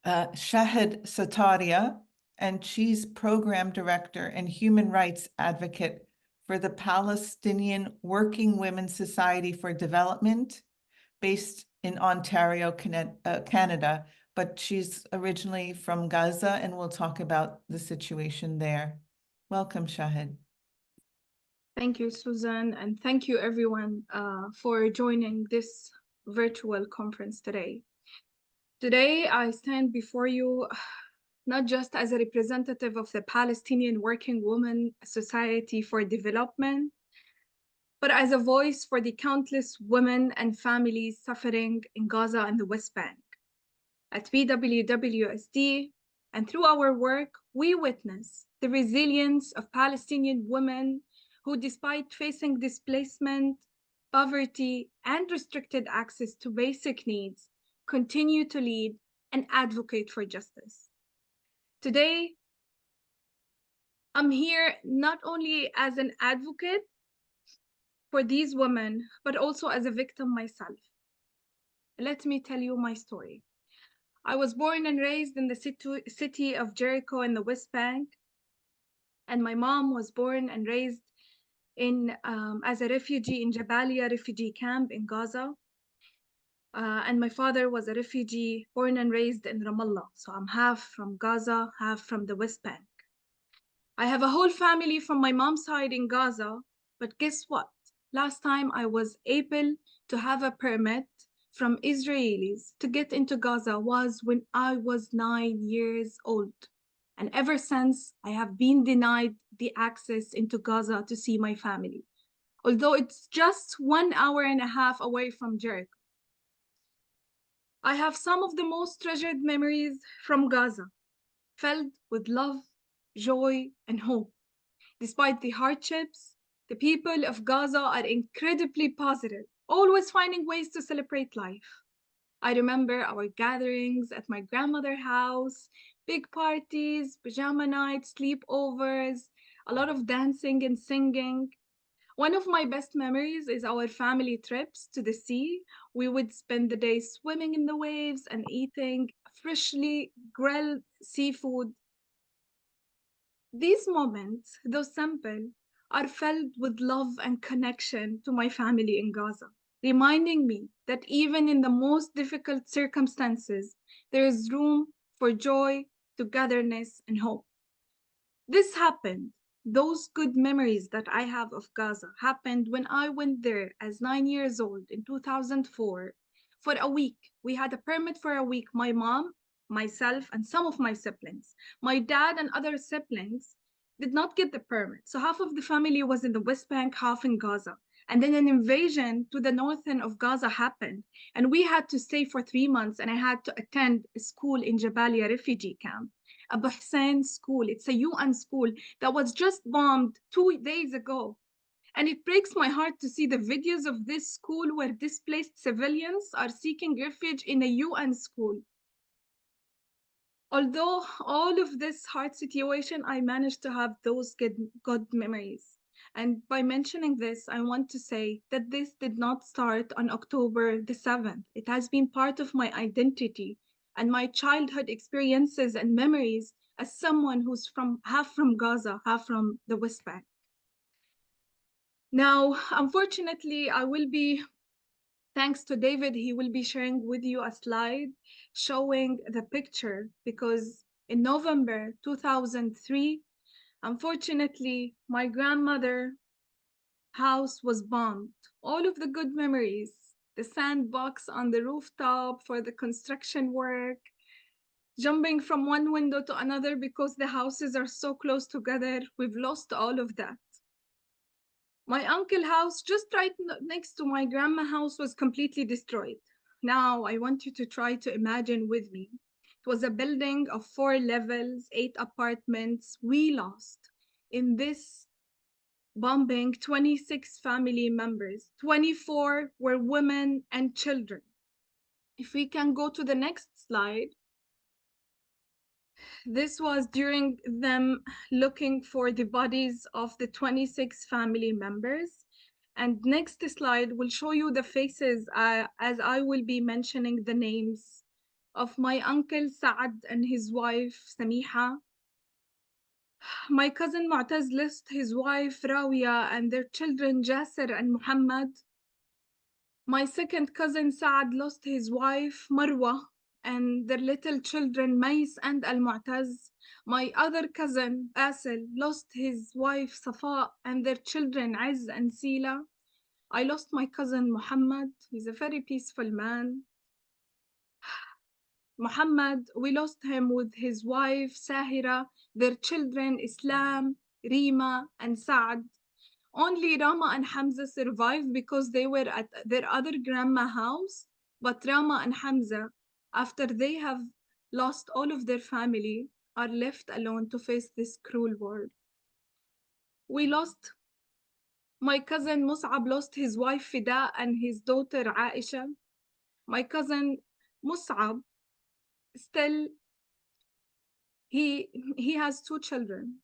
Shahd Sataria, and she's program director and human rights advocate for the Palestinian Working Women's Society for Development, based in Ontario, Canada, but she's originally from Gaza, and we'll talk about the situation there. Welcome, Shahd. Thank you, Susan, and thank you everyone for joining this virtual conference today. Today, I stand before you not just as a representative of the Palestinian Working Women Society for Development, but as a voice for the countless women and families suffering in Gaza and the West Bank. At BWWSD, and through our work, we witness the resilience of Palestinian women who, despite facing displacement, poverty, and restricted access to basic needs, continue to lead and advocate for justice. Today, I'm here not only as an advocate for these women, but also as a victim myself. Let me tell you my story. I was born and raised in the city of Jericho in the West Bank, and my mom was born and raised as a refugee in Jabalia refugee camp in Gaza. And my father was a refugee born and raised in Ramallah. So I'm half from Gaza, half from the West Bank. I have a whole family from my mom's side in Gaza, but guess what? Last time I was able to have a permit from Israelis to get into Gaza was when I was 9 years old. And ever since, I have been denied the access into Gaza to see my family, although it's just 1.5 hours away from Jericho. I have some of the most treasured memories from Gaza, filled with love, joy, and hope. Despite the hardships, the people of Gaza are incredibly positive, always finding ways to celebrate life. I remember our gatherings at my grandmother's house, big parties, pajama nights, sleepovers, a lot of dancing and singing. One of my best memories is our family trips to the sea. We would spend the day swimming in the waves and eating freshly grilled seafood. These moments, though simple, are filled with love and connection to my family in Gaza, reminding me that even in the most difficult circumstances, there is room for joy, togetherness, and hope. This happened. Those good memories that I have of Gaza happened when I went there as 9 years old in 2004 for a week. We had a permit for a week, my mom, myself, and some of my siblings. My dad and other siblings did not get the permit. So half of the family was in the West Bank, half in Gaza. And then an invasion to the northern of Gaza happened. And we had to stay for 3 months, and I had to attend a school in Jabalia refugee camp, a Bahrain school. It's a UN school that was just bombed 2 days ago. And it breaks my heart to see the videos of this school where displaced civilians are seeking refuge in a UN school. Although all of this hard situation, I managed to have those good memories. And by mentioning this, I want to say that this did not start on October the 7th. It has been part of my identity and my childhood experiences and memories as someone who's half from Gaza, half from the West Bank. Now, unfortunately, thanks to David, he will be sharing with you a slide showing the picture, because in November 2003, unfortunately, my grandmother's house was bombed. All of the good memories, the sandbox on the rooftop for the construction work, jumping from one window to another because the houses are so close together, we've lost all of that. My uncle's house, just right next to my grandma's house, was completely destroyed. Now, I want you to try to imagine with me. It was a building of 4 levels, 8 apartments. We lost in this bombing 26 family members. 24 were women and children. If we can go to the next slide. This was during them looking for the bodies of the 26 family members. And next slide will show you the faces as I will be mentioning the names of my uncle Saad and his wife Samiha. My cousin Mu'taz lost his wife Rawiya and their children Jasser and Muhammad. My second cousin Saad lost his wife Marwa and their little children Mais and Al-Mu'taz. My other cousin Basil lost his wife Safa and their children Aiz and Sila. I lost my cousin Muhammad. He's a very peaceful man. Muhammad, we lost him with his wife Sahira, their children Islam, Rima, and Saad. Only Rama and Hamza survived because they were at their other grandma's house. But Rama and Hamza, after they have lost all of their family, are left alone to face this cruel world. We lost my cousin Mus'ab lost his wife Fida and his daughter Aisha. My cousin Mus'ab still he has two children.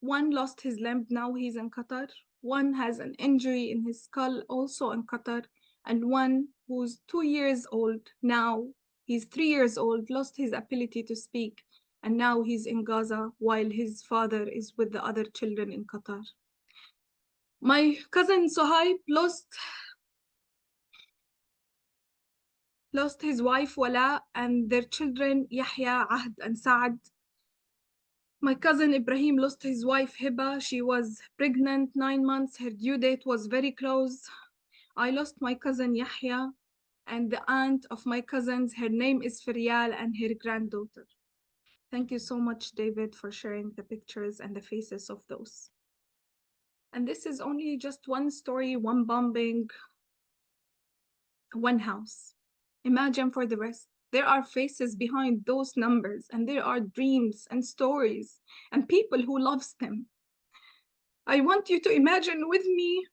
One lost his limb, now he's in Qatar. One has an injury in his skull, also in Qatar. And one who's 2 years old now, he's 3 years old, lost his ability to speak. And now he's in Gaza while his father is with the other children in Qatar. My cousin Sohaib lost his wife Wala and their children Yahya, Ahd, and Saad. My cousin Ibrahim lost his wife Hiba. She was pregnant 9 months. Her due date was very close. I lost my cousin Yahya and the aunt of my cousins. Her name is Ferial and her granddaughter. Thank you so much, David, for sharing the pictures and the faces of those. And this is only just one story, one bombing, one house. Imagine for the rest. There are faces behind those numbers, and there are dreams and stories and people who loves them. I want you to imagine with me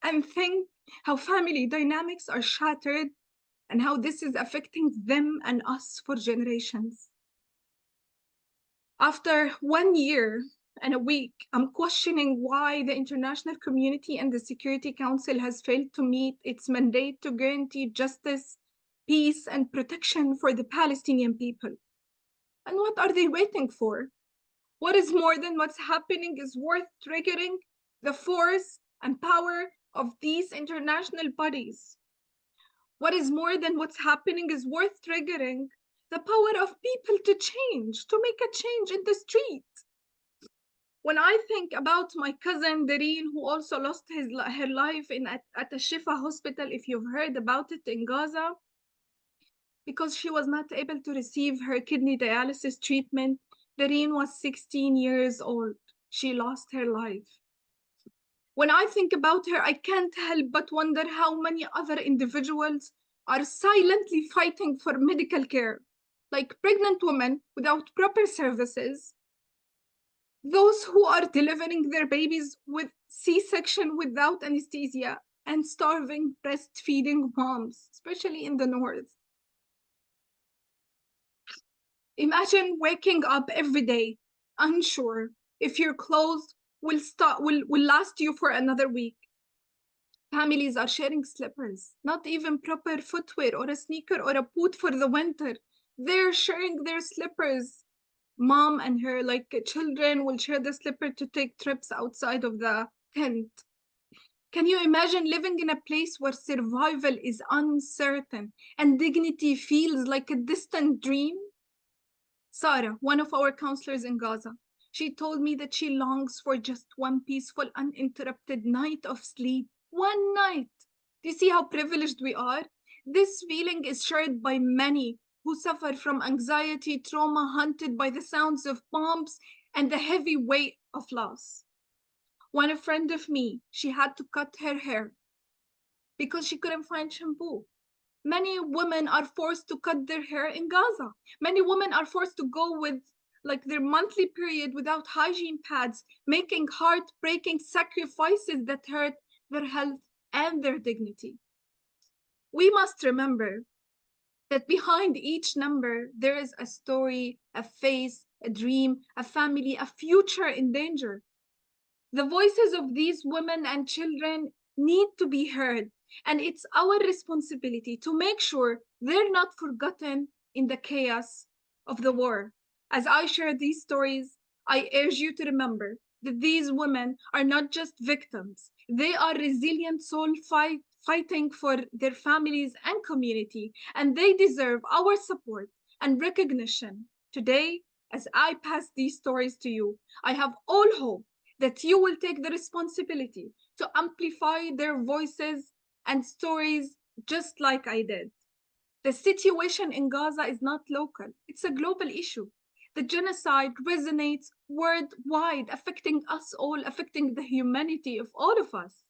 and think how family dynamics are shattered and how this is affecting them and us for generations. After 1 year and a week, I'm questioning why the international community and the Security Council has failed to meet its mandate to guarantee justice, peace, and protection for the Palestinian people. And what are they waiting for? What is more than what's happening is worth triggering the force and power of these international bodies. What is more than what's happening is worth triggering the power of people to change, to make a change in the street. When I think about my cousin Dareen, who also lost her life at a Shifa hospital, if you've heard about it in Gaza, because she was not able to receive her kidney dialysis treatment. Dareen was 16 years old. She lost her life. When I think about her, I can't help but wonder how many other individuals are silently fighting for medical care, like pregnant women without proper services, those who are delivering their babies with C-section without anesthesia, and starving breastfeeding moms, especially in the north. Imagine waking up every day, unsure if your clothes will last you for another week. Families are sharing slippers, not even proper footwear or a sneaker or a boot for the winter. They're sharing their slippers. Mom and her children will share the slipper to take trips outside of the tent. Can you imagine living in a place where survival is uncertain and dignity feels like a distant dream? Sarah, one of our counselors in Gaza, she told me that she longs for just one peaceful, uninterrupted night of sleep. One night. Do you see how privileged we are? This feeling is shared by many who suffer from anxiety, trauma, haunted by the sounds of bombs and the heavy weight of loss. One friend of me, she had to cut her hair because she couldn't find shampoo. Many women are forced to cut their hair in Gaza. Many women are forced to go with their monthly period without hygiene pads, making heartbreaking sacrifices that hurt their health and their dignity. We must remember that behind each number, there is a story, a face, a dream, a family, a future in danger. The voices of these women and children need to be heard, and it's our responsibility to make sure they're not forgotten in the chaos of the war. As I share these stories, I urge you to remember that these women are not just victims. They are resilient soul fighting for their families and community, and they deserve our support and recognition. Today, as I pass these stories to you, I have all hope that you will take the responsibility to amplify their voices and stories just like I did. The situation in Gaza is not local, it's a global issue. The genocide resonates worldwide, affecting us all, affecting the humanity of all of us.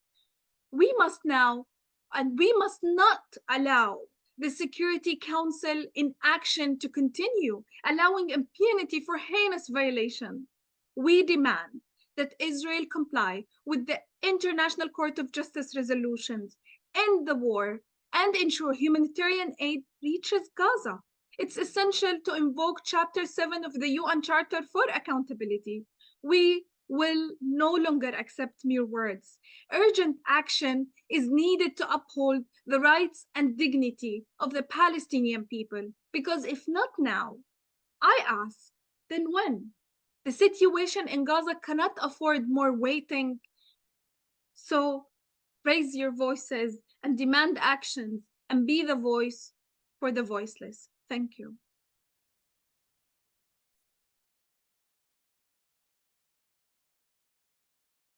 We must now, and we must not allow the Security Council inaction to continue, allowing impunity for heinous violations. We demand that Israel comply with the International Court of Justice resolutions, end the war, and ensure humanitarian aid reaches Gaza. It's essential to invoke Chapter 7 of the UN Charter for accountability. We will no longer accept mere words. Urgent action is needed to uphold the rights and dignity of the Palestinian people, because if not now, I ask, then when? The situation in Gaza cannot afford more waiting. So raise your voices and demand actions and be the voice for the voiceless. Thank you.